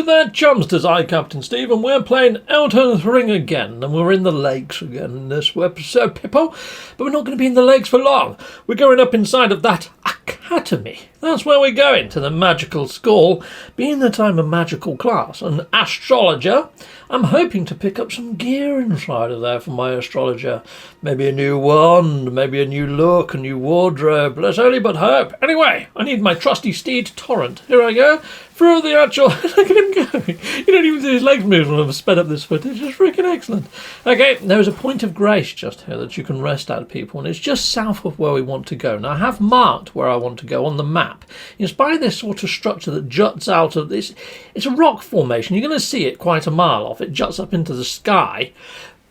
there, chums, 'tis I, Captain Steve, and we're playing Elden Ring again, and we're in the lakes again in this episode, Pippo, but we're not going to be in the lakes for long. We're going up inside of that academy. That's where we're going, to the magical school. Being that I'm a magical class, an astrologer, I'm hoping to pick up some gear inside of there for my astrologer. Maybe a new wand, maybe a new look, a new wardrobe. Let's only but hope. Anyway, I need my trusty steed, Torrent. Here I go. Through the actual... Look at him going. You don't even see his legs move when I've sped up this footage. It's freaking excellent. Okay, there's a point of grace just here that you can rest at, people, and it's just south of where we want to go. Now, I have marked where I want to go on the map. It's by this sort of structure that juts out of this. It's a rock formation. You're going to see it quite a mile off. It juts up into the sky,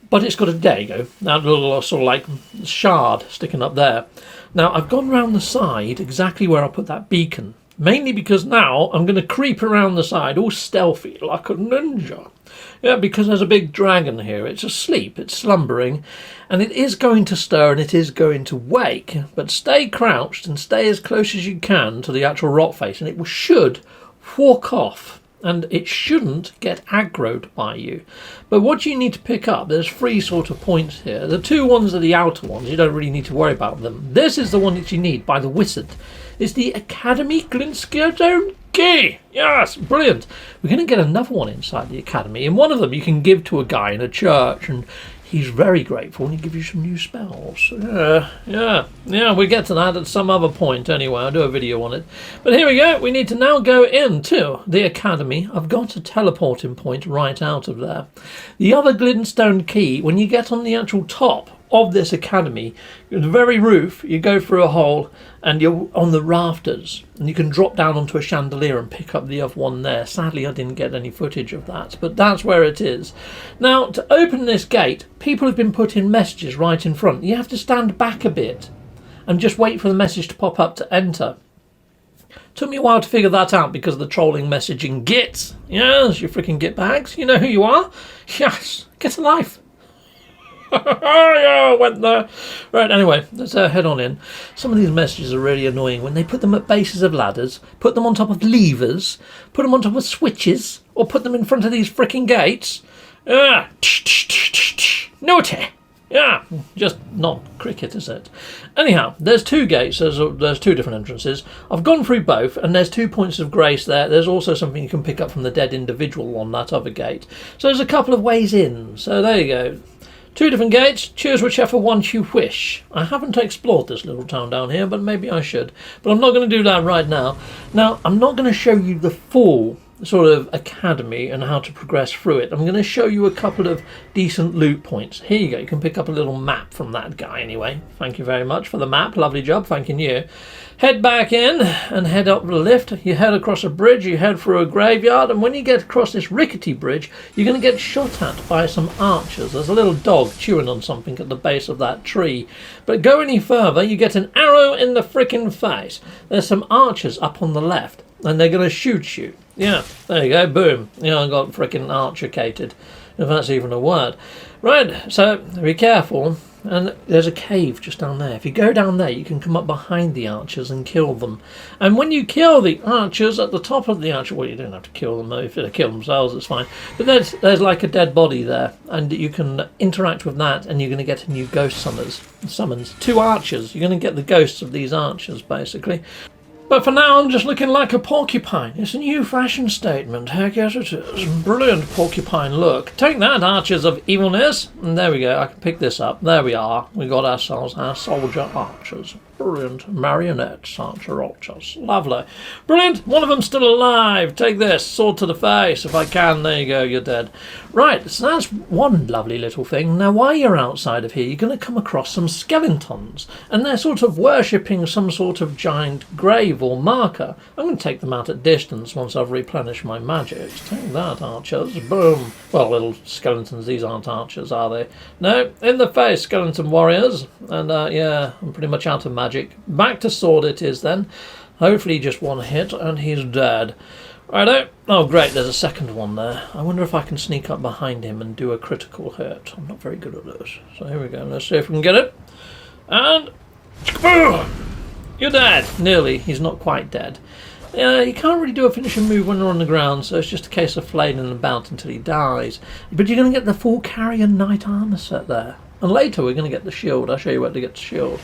but it's got a, there you go, that little sort of like shard sticking up there. Now, I've gone round the side exactly where I put that beacon. Mainly because now I'm going to creep around the side all stealthy like a ninja. Yeah, because there's a big dragon here. It's asleep, it's slumbering, and it is going to stir and it is going to wake. But stay crouched and stay as close as you can to the actual rock face, and it should walk off. And it shouldn't get aggroed by you. But what you need to pick up, there's three sort of points here. The two ones are the outer ones. You don't really need to worry about them. This is the one that you need by the wizard. It's the Academy Glintstone Key. Yes, brilliant. We're going to get another one inside the academy. And one of them you can give to a guy in a church. And he's very grateful and he gives you some new spells. Yeah, we'll get to that at some other point anyway. I'll do a video on it. But here we go. We need to now go into the academy. I've got a teleporting point right out of there. The other Glintstone Key, when you get on the actual top of this academy, the very roof, you go through a hole and you're on the rafters and you can drop down onto a chandelier and pick up the other one there. Sadly, I didn't get any footage of that, but that's where it is. Now, to open this gate, people have been putting messages right in front. You have to stand back a bit and just wait for the message to pop up to enter. Took me a while to figure that out because of the trolling messaging gits. Yes, you freaking git bags. You know who you are. Yes, get a life. Yeah, I went there. Right, anyway, let's head on in. Some of these messages are really annoying when they put them at bases of ladders, put them on top of levers, put them on top of switches, or put them in front of these frickin' gates. Yeah, naughty. Yeah, just not cricket, is it? Anyhow, there's two gates, there's two different entrances. I've gone through both, and there's 2 points of grace there. There's also something you can pick up from the dead individual on that other gate. So there's a couple of ways in. So there you go. 2 different gates, choose whichever one you wish. I haven't explored this little town down here, but maybe I should. But I'm not going to do that right now. Now, I'm not going to show you the full sort of academy and how to progress through it. I'm going to show you a couple of decent loot points. Here you go, you can pick up a little map from that guy anyway. Thank you very much for the map, lovely job, thanking you. Head back in and head up the lift. You head across a bridge, you head through a graveyard, and when you get across this rickety bridge, you're going to get shot at by some archers. There's a little dog chewing on something at the base of that tree. But go any further, you get an arrow in the frickin' face. There's some archers up on the left, and they're going to shoot you. Yeah, there you go, boom. Yeah, I got frickin' archer-cated, if that's even a word. Right, so be careful. And there's a cave just down there. If you go down there, you can come up behind the archers and kill them. And when you kill the archers at the top of the archer, well, you don't have to kill them. If they kill themselves, it's fine. But there's like a dead body there, and you can interact with that, and you're going to get a new ghost summons. 2 archers. You're going to get the ghosts of these archers, basically. But for now, I'm just looking like a porcupine. It's a new fashion statement. Heck yes, it is. Brilliant porcupine look. Take that, archers of evilness. And there we go. I can pick this up. There we are. We got ourselves our soldier archers. Brilliant. Marionettes, archers. Lovely. Brilliant. One of them's still alive. Take this. Sword to the face. If I can. There you go. You're dead. Right. So that's one lovely little thing. Now, while you're outside of here, you're going to come across some skeletons. And they're sort of worshipping some sort of giant grave or marker. I'm going to take them out at distance once I've replenished my magics. Take that, archers. Boom. Well, little skeletons. These aren't archers, are they? No. In the face, skeleton warriors. And, yeah, I'm pretty much out of magic. Back to sword it is then. Hopefully just one hit and he's dead. Righto. Oh great, there's a second one there. I wonder if I can sneak up behind him and do a critical hit. I'm not very good at this. So here we go. Let's see if we can get it. And boom! You're dead. Nearly. He's not quite dead. Yeah, you can't really do a finishing move when they're on the ground, so it's just a case of flailing about until he dies. But you're going to get the full carrier knight armour set there. And later we're going to get the shield. I'll show you where to get the shield.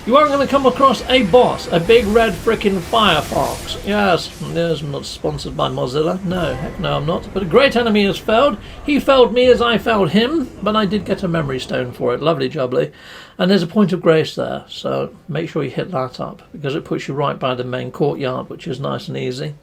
You are going to come across a boss, a big red frickin' firefox. Yes, I'm not sponsored by Mozilla. No, heck no I'm not. But a great enemy has failed. He failed me as I failed him, but I did get a memory stone for it. Lovely jubbly. And there's a point of grace there, so make sure you hit that up, because it puts you right by the main courtyard, which is nice and easy.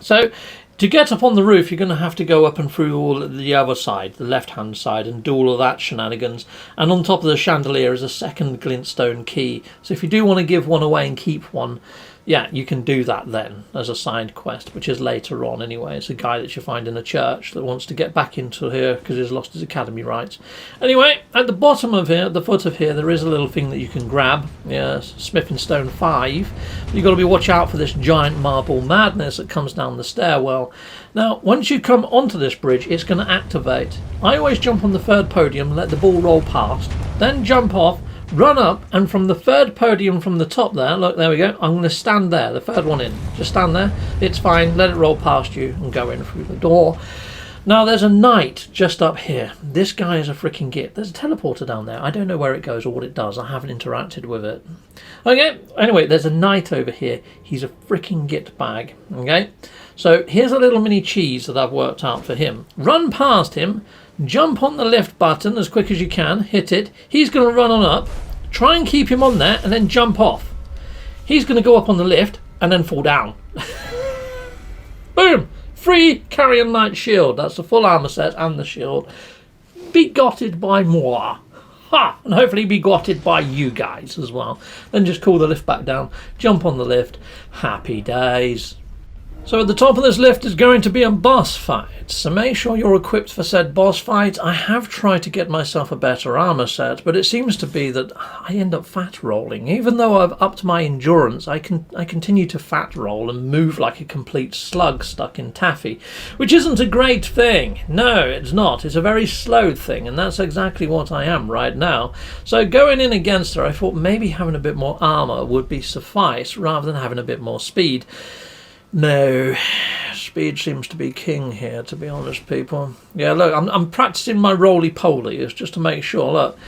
So, to get up on the roof, you're going to have to go up and through all the other side, the left-hand side, and do all of that shenanigans. And on top of the chandelier is a second glintstone key. So if you do want to give one away and keep one, yeah, you can do that then as a side quest, which is later on anyway. It's a guy that you find in a church that wants to get back into here because he's lost his academy rights. Anyway, at the bottom of here, at the foot of here, there is a little thing that you can grab. Yes, Smithing Stone 5. You've got to be watch out for this giant marble madness that comes down the stairwell. Now, once you come onto this bridge, it's going to activate. I always jump on the third podium and let the ball roll past, then jump off, run up, and from the third podium from the top there, look, there we go, I'm going to stand there, the third one in. Just stand there, it's fine, let it roll past you and go in through the door. Now there's a knight just up here. This guy is a freaking git. There's a teleporter down there. I don't know where it goes or what it does. I haven't interacted with it. Okay, anyway, there's a knight over here. He's a freaking git bag. Okay, so here's a little mini cheese that I've worked out for him. Run past him, jump on the lift button as quick as you can, hit it. He's going to run on up, try and keep him on there, and then jump off. He's going to go up on the lift and then fall down. Boom! Free carrier knight shield. That's the full armour set and the shield. Begotted by moi. Ha! And hopefully begotted by you guys as well. Then just call the lift back down, jump on the lift. Happy days. So at the top of this lift is going to be a boss fight, so make sure you're equipped for said boss fight. I have tried to get myself a better armour set, but it seems to be that I end up fat rolling. Even though I've upped my endurance, I continue to fat roll and move like a complete slug stuck in taffy, which isn't a great thing. No, it's not. It's a very slow thing, and that's exactly what I am right now. So going in against her, I thought maybe having a bit more armour would be suffice, rather than having a bit more speed. No, speed seems to be king here, to be honest, people. Yeah, look, I'm practicing my roly-poly, it's just to make sure. Look,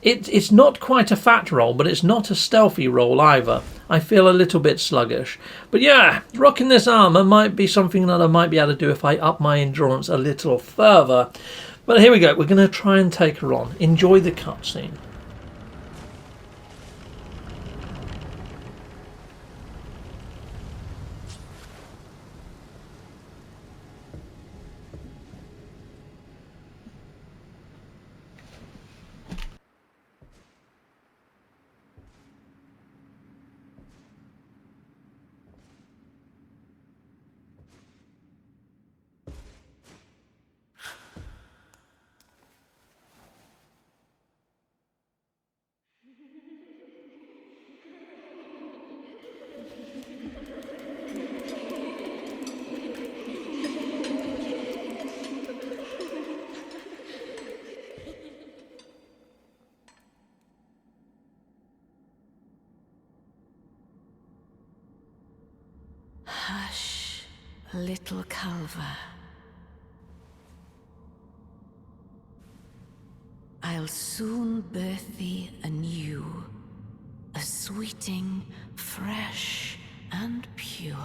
it's not quite a fat roll, but it's not a stealthy roll either. I feel a little bit sluggish. But yeah, rocking this armour might be something that I might be able to do if I up my endurance a little further. But here we go, we're going to try and take her on. Enjoy the cutscene. Hush, little Calva. I'll soon birth thee anew, a sweeting, fresh and pure.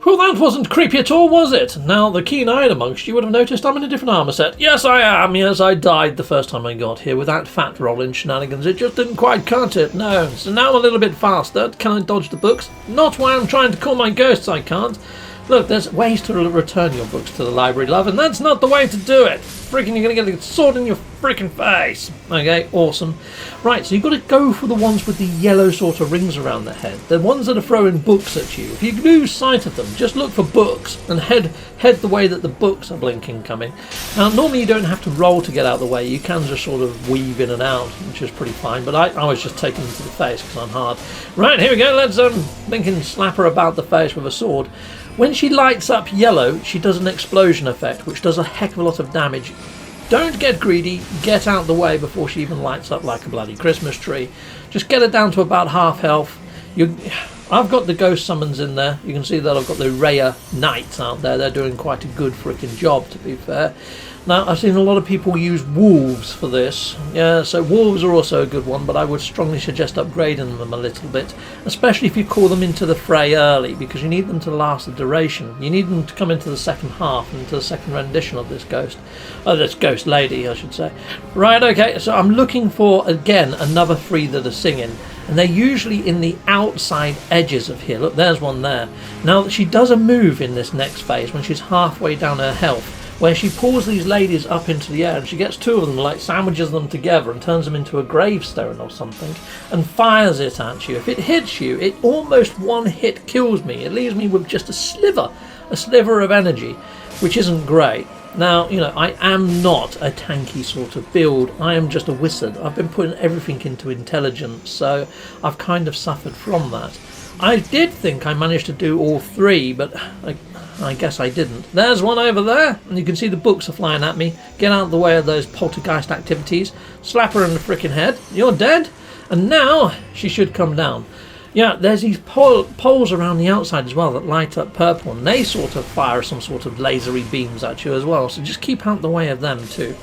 Well, that wasn't creepy at all, was it? Now, the keen-eyed amongst you would have noticed I'm in a different armour set. Yes, I am. Yes, I died the first time I got here with that fat rolling shenanigans. It just didn't quite cut it, no. So now I'm a little bit faster. Can I dodge the books? Not while I'm trying to call my ghosts, I can't. Look, there's ways to return your books to the library, love, and that's not the way to do it. Freaking, you're going to get a sword in your freaking face. Okay, awesome. Right, so you've got to go for the ones with the yellow sort of rings around the head. The ones that are throwing books at you. If you lose sight of them, just look for books and head the way that the books are blinking coming. Now, normally you don't have to roll to get out of the way. You can just sort of weave in and out, which is pretty fine. But I was just taking them to the face because I'm hard. Right, here we go. Let's blinking slap her about the face with a sword. When she lights up yellow, she does an explosion effect, which does a heck of a lot of damage don't get greedy, get out the way before she even lights up like a bloody Christmas tree. Just get her down to about half health. I've got the ghost summons in there. You can see that I've got the Raya Knights out there. They're doing quite a good freaking job, to be fair. Now, I've seen a lot of people use wolves for this. Yeah, so wolves are also a good one, but I would strongly suggest upgrading them a little bit, especially if you call them into the fray early, because you need them to last the duration. You need them to come into the second half, into the second rendition of this ghost. Oh, this ghost lady, I should say. Right, okay, so I'm looking for, again, another 3 that are singing. And they're usually in the outside edges of here. Look, there's one there. Now, she does a move in this next phase when she's halfway down her health, where she pulls these ladies up into the air and she gets 2 of them, like sandwiches them together and turns them into a gravestone or something and fires it at you. If it hits you, it almost one hit kills me. It leaves me with just a sliver of energy, which isn't great. Now, you know, I am not a tanky sort of build. I am just a wizard. I've been putting everything into intelligence, so I've kind of suffered from that. I did think I managed to do all 3, but I guess I didn't. There's one over there, and you can see the books are flying at me. Get out of the way of those poltergeist activities. Slap her in the frickin' head. You're dead. And now she should come down. Yeah, there's these poles around the outside as well that light up purple, and they sort of fire some sort of lasery beams at you as well, so just keep out the way of them too.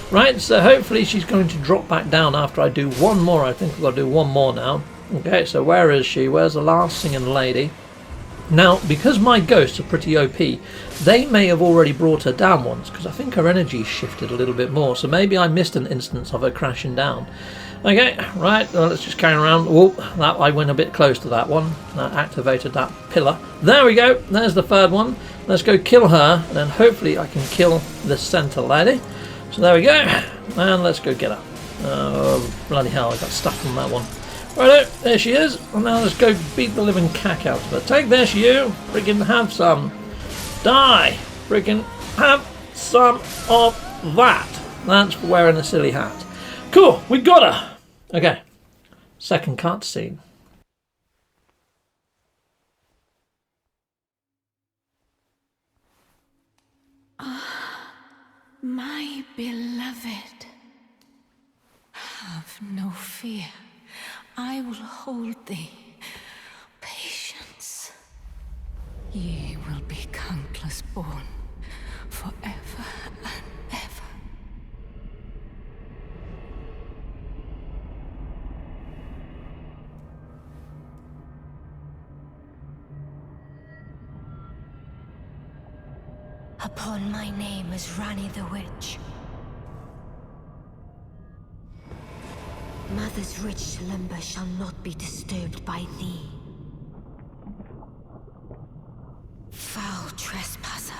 Right, so hopefully she's going to drop back down after I do one more. I think I've got to do one more now. Okay, so where is she? Where's the last singing lady? Now, because my ghosts are pretty OP, they may have already brought her down once, because I think her energy shifted a little bit more, so maybe I missed an instance of her crashing down. Okay, right, well, let's just carry around. Oh, that I went a bit close to that one. That activated that pillar. There we go, there's the 3rd one. Let's go kill her, and then hopefully I can kill this centre lady. So there we go, and let's go get her. Oh, bloody hell, I got stuck on that one. Righto, there she is, and now let's go beat the living cack out of her. Take this, you, friggin' have some. Die, friggin' have some of that. That's for wearing a silly hat. Cool, we got her. Okay, second cutscene. My beloved, have no fear. I will hold thee. Patience. Ye will be countless born, forever and ever. Upon my name as Rani the Witch. Mother's rich slumber shall not be disturbed by thee. Foul trespasser.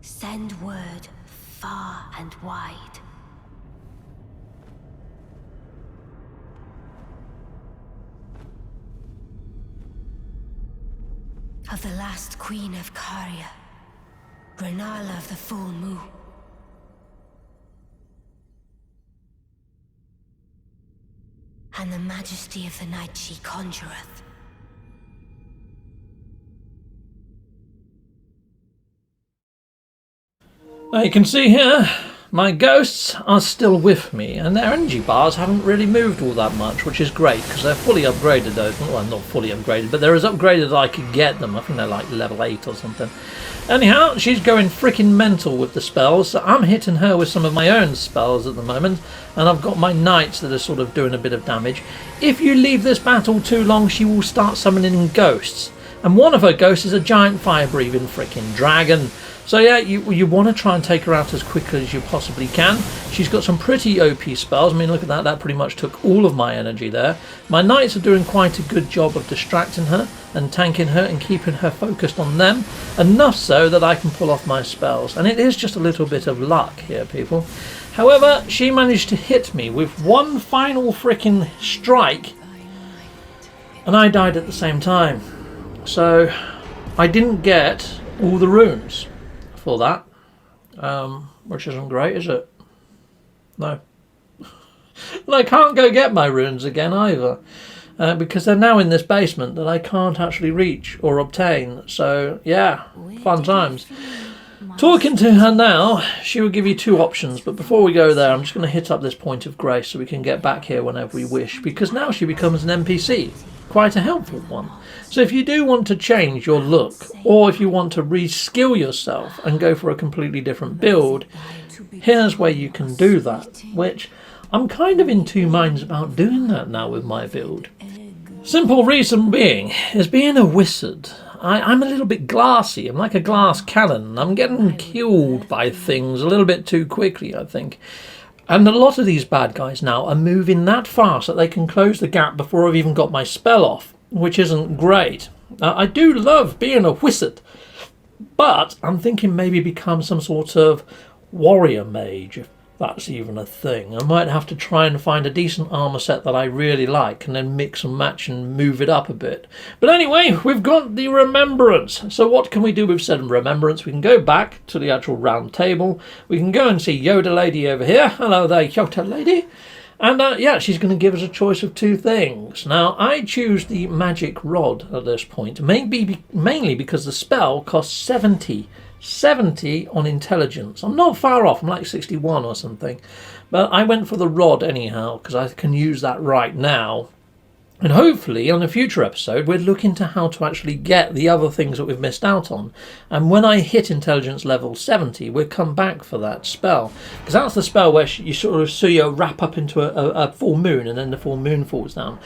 Send word far and wide. Of the last queen of Caria, Rennala of the full moon. And the majesty of the night she conjureth. Now you can see here, my ghosts are still with me, and their energy bars haven't really moved all that much, which is great, because they're fully upgraded though. Well, not fully upgraded, but they're as upgraded as I could get them. I think they're like level 8 or something. Anyhow, she's going freaking mental with the spells, so I'm hitting her with some of my own spells at the moment, and I've got my knights that are sort of doing a bit of damage. If you leave this battle too long, she will start summoning ghosts, and one of her ghosts is a giant fire-breathing freaking dragon. So yeah, you want to try and take her out as quickly as you possibly can. She's got some pretty OP spells. I mean, look at that. That pretty much took all of my energy there. My knights are doing quite a good job of distracting her and tanking her and keeping her focused on them. Enough so that I can pull off my spells. And it is just a little bit of luck here, people. However, she managed to hit me with one final freaking strike. And I died at the same time. So I didn't get all the runes for that, which isn't great, is it? No. And I can't go get my runes again either, because they're now in this basement that I can't actually reach or obtain. So yeah, fun times. Talking to her now, she will give you two options, but before we go there, I'm just going to hit up this point of grace so we can get back here whenever we wish, because now she becomes an NPC. Quite a helpful one. So if you do want to change your look, or if you want to reskill yourself and go for a completely different build, here's where you can do that, which I'm kind of in two minds about doing that now with my build. Simple reason being is being a wizard. I'm a little bit glassy. I'm like a glass cannon. I'm getting killed by things a little bit too quickly, I think. And a lot of these bad guys now are moving that fast that they can close the gap before I've even got my spell off, which isn't great. I do love being a wizard, but I'm thinking maybe become some sort of warrior mage, if that's even a thing. I might have to try and find a decent armor set that I really like and then mix and match and move it up a bit. But anyway, we've got the remembrance. So what can we do with said remembrance? We can go back to the actual round table. We can go and see Yoda Lady over here. Hello there, Yoda Lady. And yeah, she's going to give us a choice of two things. Now, I choose the magic rod at this point, mainly because the spell costs 70 on intelligence. I'm not far off, I'm like 61 or something. But I went for the rod anyhow, because I can use that right now. And hopefully, on a future episode, we'll look into how to actually get the other things that we've missed out on. And when I hit intelligence level 70, we'll come back for that spell. Because that's the spell where you sort of see her wrap up into a full moon, and then the full moon falls down.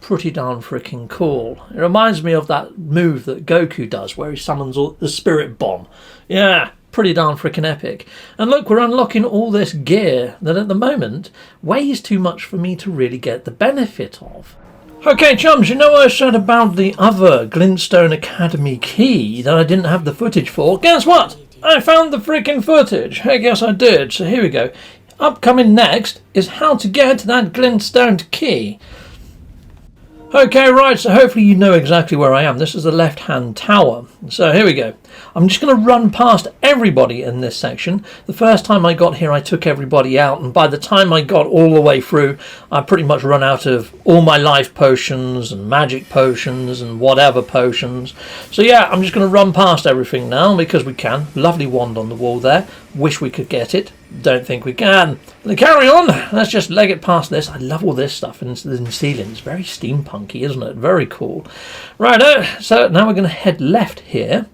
Pretty darn freaking cool. It reminds me of that move that Goku does where he summons the spirit bomb. Yeah, pretty darn freaking epic. And look, we're unlocking all this gear that at the moment weighs too much for me to really get the benefit of. Okay, chums, you know what I said about the other Glintstone Academy key that I didn't have the footage for? Guess what? I found the freaking footage. I guess I did. So here we go. Upcoming next is how to get that Glintstone key. Okay, right, so hopefully you know exactly where I am. This is the left-hand tower. So here we go. I'm just going to run past everybody in this section. The first time I got here, I took everybody out, and by the time I got all the way through, I pretty much run out of all my life potions and magic potions and whatever potions. So yeah, I'm just going to run past everything now because we can. Lovely wand on the wall there. Wish we could get it. Don't think we can. Carry on. Let's just leg it past this. I love all this stuff in the ceiling. It's very steampunky, isn't it? Very cool. Right, so now we're going to head left here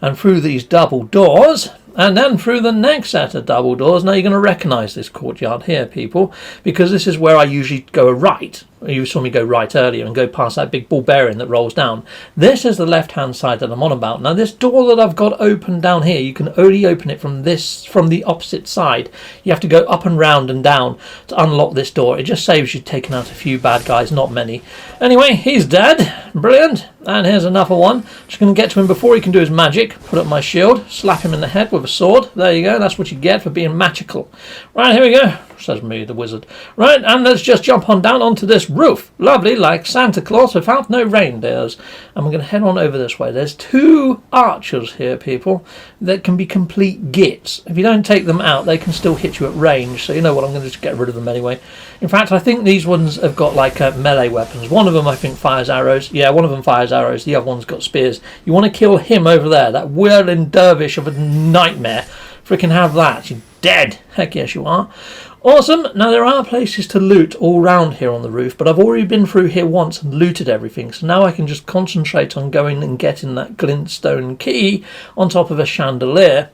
and through these double doors and then through the next set of double doors. Now you're going to recognise this courtyard here, people, because this is where I usually go right. You saw me go right earlier and go past that big barbarian that rolls down. This is the left-hand side that I'm on about. Now this door that I've got open down here, you can only open it from the opposite side. You have to go up and round and down to unlock this door. It just saves you taking out a few bad guys, not many. Anyway, he's dead. Brilliant. And here's another one. Just going to get to him before he can do his magic. Put up my shield, slap him in the head with a sword. There you go. That's what you get for being magical. Right, here we go. Says me, the wizard. Right, and let's just jump on down onto this roof. Lovely, like Santa Claus without no reindeers. And we're going to head on over this way. There's two archers here, people, that can be complete gits. If you don't take them out, they can still hit you at range. So you know what, I'm going to just get rid of them anyway. In fact, I think these ones have got like melee weapons. One of them, I think, fires arrows. Yeah, one of them fires arrows. The other one's got spears. You want to kill him over there, that whirling dervish of a nightmare. Freaking have that. You're dead. Heck yes, you are. Awesome. Now there are places to loot all round here on the roof, but I've already been through here once and looted everything, so now I can just concentrate on going and getting that glintstone key on top of a chandelier,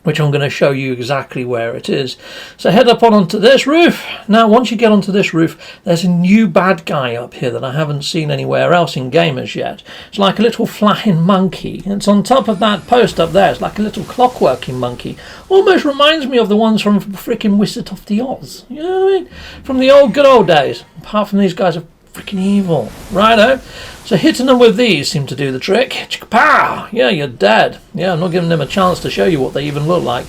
which I'm going to show you exactly where it is. So head up onto this roof. Now once you get onto this roof, there's a new bad guy up here that I haven't seen anywhere else in gamers yet. It's like a little flying monkey. It's on top of that post up there. It's like a little clockworking monkey. Almost reminds me of the ones from freaking Wizard of the Oz. You know what I mean? From the old good old days. Apart from these guys are freaking evil. Righto. So hitting them with these seem to do the trick. Chicka-pow! Yeah, you're dead. Yeah, I'm not giving them a chance to show you what they even look like.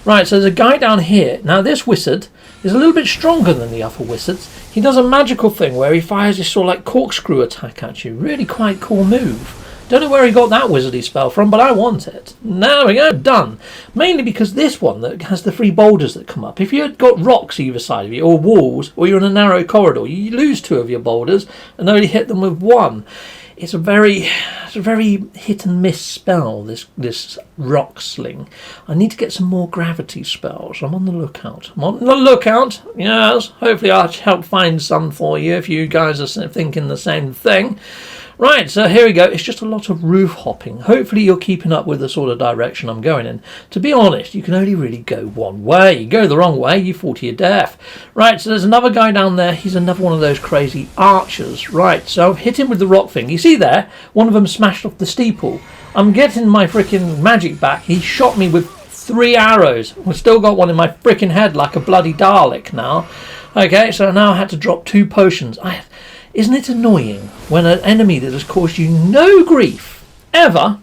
Right, so there's a guy down here. Now this wizard is a little bit stronger than the other wizards. He does a magical thing where he fires this sort of like corkscrew attack at you. Really quite cool move. Don't know where he got that wizardy spell from, but I want it. There we go, done. Mainly because this one that has the 3 boulders that come up. If you had got rocks either side of you, or walls, or you're in a narrow corridor, you lose 2 of your boulders and only hit them with 1. it's a very hit and miss spell, this rock sling. I need to get some more gravity spells. I'm on the lookout. Yes, hopefully I'll help find some for you if you guys are thinking the same thing. Right, so here we go. It's just a lot of roof hopping. Hopefully you're keeping up with the sort of direction I'm going in. To be honest, you can only really go one way. You go the wrong way, you fall to your death. Right, so there's another guy down there. He's another one of those crazy archers. Right, so I've hit him with the rock thing. You see there? One of them smashed off the steeple. I'm getting my freaking magic back. He shot me with 3 arrows. I've still got one in my freaking head like a bloody Dalek now. Okay, so now I had to drop 2 potions. Isn't it annoying when an enemy that has caused you no grief ever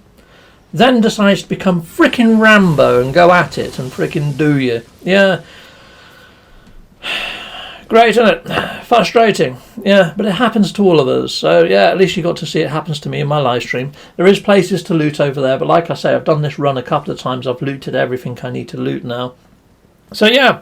then decides to become frickin' Rambo and go at it and frickin' do you? Yeah. Great, isn't it? Frustrating. Yeah, but it happens to all of us. So, yeah, at least you got to see it happens to me in my live stream. There is places to loot over there, but like I say, I've done this run a couple of times. I've looted everything I need to loot now. So, yeah.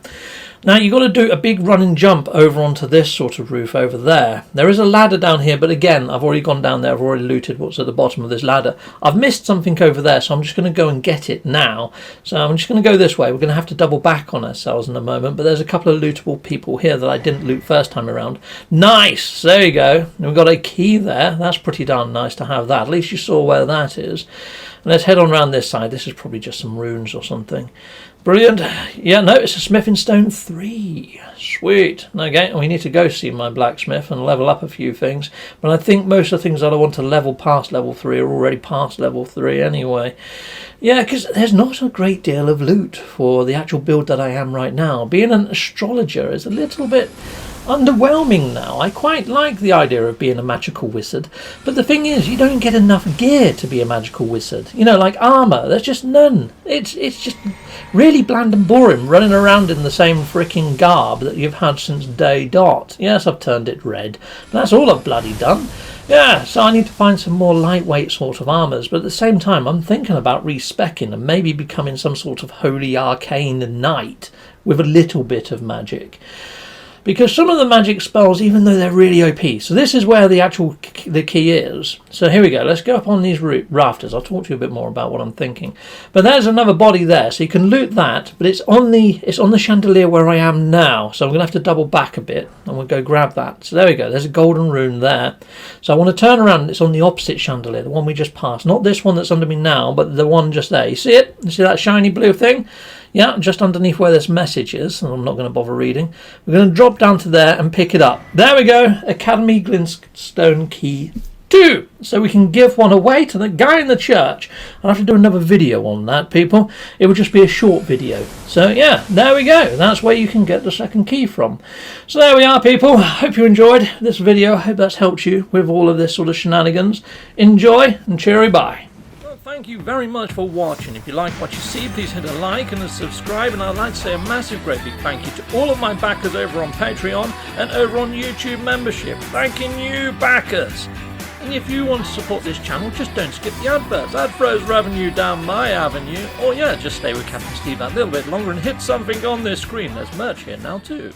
Now you've got to do a big running jump over onto this sort of roof over there. There is a ladder down here, but again, I've already gone down there. I've already looted what's at the bottom of this ladder. I've missed something over there, so I'm just going to go and get it now. So I'm just going to go this way. We're going to have to double back on ourselves in a moment, but there's a couple of lootable people here that I didn't loot first time around. Nice! There you go. And we've got a key there. That's pretty darn nice to have that. At least you saw where that is. And let's head on around this side. This is probably just some runes or something. Brilliant. Yeah, no, it's a smithing stone 3. Sweet. Okay, we need to go see my blacksmith and level up a few things. But I think most of the things that I want to level past level 3 are already past level 3 anyway. Yeah, because there's not a great deal of loot for the actual build that I am right now. Being an astrologer is a little bit underwhelming now. I quite like the idea of being a magical wizard, but the thing is, you don't get enough gear to be a magical wizard. You know, like armour, there's just none. It's just really bland and boring, running around in the same freaking garb that you've had since day dot. Yes, I've turned it red, but that's all I've bloody done. Yeah, so I need to find some more lightweight sort of armours, but at the same time I'm thinking about respecking and maybe becoming some sort of holy arcane knight with a little bit of magic. Because some of the magic spells, even though they're really OP, so this is where the key is. So here we go. Let's go up on these rafters. I'll talk to you a bit more about what I'm thinking. But there's another body there, so you can loot that. But it's on the chandelier where I am now. So I'm going to have to double back a bit, and we'll go grab that. So there we go. There's a golden rune there. So I want to turn around. And it's on the opposite chandelier, the one we just passed. Not this one that's under me now, but the one just there. You see it? You see that shiny blue thing? Yeah, just underneath where this message is, and I'm not going to bother reading. We're going to drop down to there and pick it up. There we go, Academy Glintstone Key 2. So we can give one away to the guy in the church. I'll have to do another video on that, people. It will just be a short video. So yeah, there we go. That's where you can get the second key from. So there we are, people. Hope you enjoyed this video. I hope that's helped you with all of this sort of shenanigans. Enjoy and cheery bye. Thank you very much for watching. If you like what you see, please hit a like and a subscribe, and I'd like to say a massive great big thank you to all of my backers over on Patreon and over on YouTube membership. Thanking you, backers! And if you want to support this channel, just don't skip the adverts. That throws revenue down my avenue. Or yeah, just stay with Captain Steve that little bit longer and hit something on this screen. There's merch here now too.